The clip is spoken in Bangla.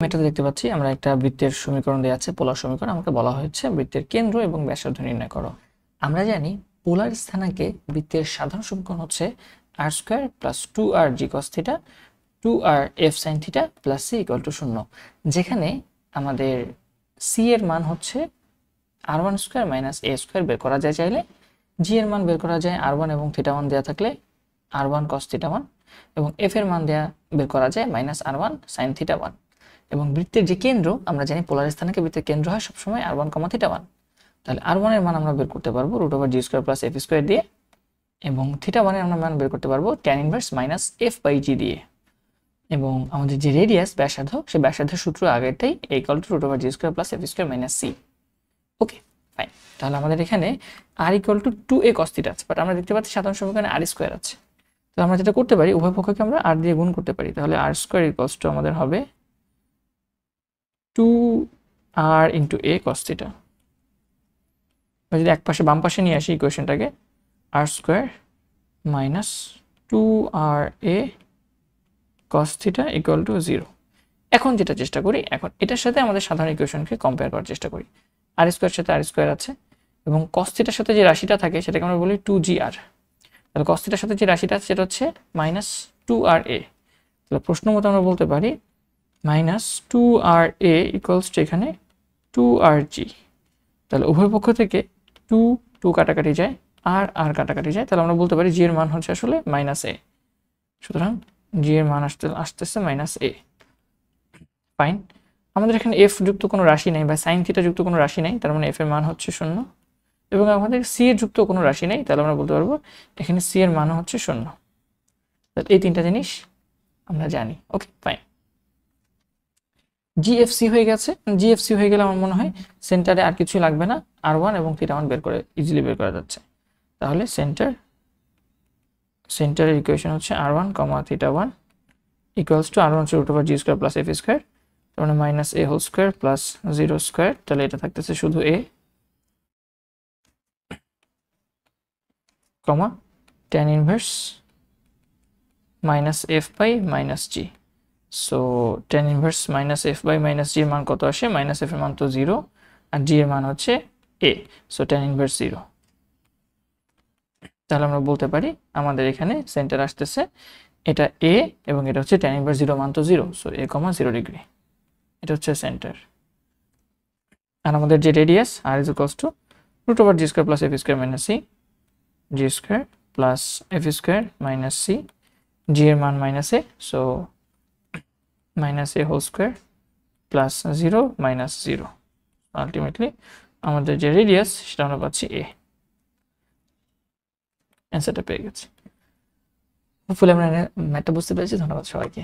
এটাতে দেখতে পাচ্ছি আমরা একটা বৃত্তের সমীকরণ দেওয়া আছে, পোলার সমীকরণ। আমাকে বলা হয়েছে বৃত্তের কেন্দ্র এবং ব্যাসার্ধ নির্ণয় করো। আমরা জানি পোলার স্থানাঙ্কে বৃত্তের সাধারণ সমীকরণ হচ্ছে r square plus 2rg cos theta 2r f sin theta plus c equal to 0, যেখানে আমাদের c এর মান হচ্ছে r1 square minus a square বের করা যায় চাইলে, g এর মান বের করা যায় r1 এবং থিটা 1 দেওয়া থাকলে r1 cos থিটা 1, এবং f এর মান বের করা যায় মাইনাস r1 sin থিটা 1। এবং বৃত্তের যে কেন্দ্র, আমরা জানি পোলার স্থানাঙ্কে বৃত্তের কেন্দ্র হয় সবসময় r1, থিটা 1। তাহলে r1 এর মান আমরা বের করতে পারবো √g square plus f square দিয়ে, এবং থিটা 1 এর আমরা মান বের করতে পারবো tan ইনভার্স মাইনাস f/g দিয়ে। এবং আমাদের যে রেডিয়াস ব্যাসার্ধ, সেই ব্যাসার্ধের সূত্র আগেরটাই √g square plus f square minus c। Okay fine. তাহলে আমাদের এখানে r = 2a cos থিটা আছে, বাট আমরা দেখতে পাচ্ছি সাধারণ সমীকরণে r স্কয়ার আছে। তো আমরা যেটা করতে পারি, উভয় পক্ষকে আমরা r দিয়ে গুণ করতে পারি। তাহলে r স্কয়ার = আমাদের হবে 2r * a cos থিটা। যদি এক পাশে বাম পাশে নিয়ে আসি ইকুয়েশনটাকে, r square minus 2ra cos theta equal to 0। এখন যেটা চেষ্টা করি, এখন এটার সাথে আমাদের সাধারণ ইকুয়েশনকে কম্পেয়ার করার চেষ্টা করি। r স্কয়ার সাথে r স্কয়ার আছে, এবং cos থিটার সাথে যে রাশিটা থাকে সেটাকে আমরা বলি 2gr। তাহলে cos থিটার সাথে যে রাশিটা আছে সেটা হচ্ছে মাইনাস 2ra। তাহলে প্রশ্ন মতো আমরা বলতে পারি মাইনাস 2ra ইকুয়ালস টু এখানে 2rg। তাহলে উভয় পক্ষ থেকে 2 কাটাকাটি যায়, আর কাটাকাটি যায়, তাহলে আমরা বলতে পারি g এর মান হচ্ছে আসলে মাইনাস a। সুতরাং g এর মান আসতেছে মাইনাস a। ফাইন। আমাদের এখানে f যুক্ত কোনো রাশি নেই, বা sin থিটা যুক্ত কোনো রাশি নেই, তার মানে f এর মান হচ্ছে 0। এবং আমাদের c এর যুক্ত কোনো রাশি নেই, তাহলে আমরা বলতে পারবো এখানে c এর মান হচ্ছে 0। তাহলে এই তিনটা জিনিস আমরা জানি। Okay fine. GFC হয়ে গেছে। GFC হয়ে গেলে আমার মনে হয় সেন্টারে আর কিছু লাগবে না, r1 এবং থিটা 1 ইজিলি বের করা যাচ্ছে। তাহলে সেন্টারের ইকুয়েশন হচ্ছে r1, theta 1 equals to r1 √g square plus f square, তার মানে minus a whole square plus 0 square. তাহলে এটা থাকতেছে শুধু a, tan inverse minus f by minus g। So tan inverse minus f by minus g এর মান কত আসে? মাইনাস f এর মান তো 0, আর g এর মান হচ্ছে a, সো tan ইনভার্স 0। তাহলে আমরা বলতে পারি আমাদের এখানে সেন্টার আসতেছে এটা a, এবং এটা হচ্ছে tan ইনভার্স 0 মান তো 0, সো a, 0 ডিগ্রি। এটা হচ্ছে সেন্টার। আর আমাদের যে radius r √g square plus f square minus c, g square plus f square minus c, g এর মান minus a, so minus a whole square plus 0 minus 0। Ultimately আমাদের যে রেডিয়াস সেটা আমরা পাচ্ছি a। অ্যান্সারটা পেয়ে গেছি। হোপফুলি আমরা ম্যাথটা বুঝতে পেরেছি। ধন্যবাদ সবাইকে।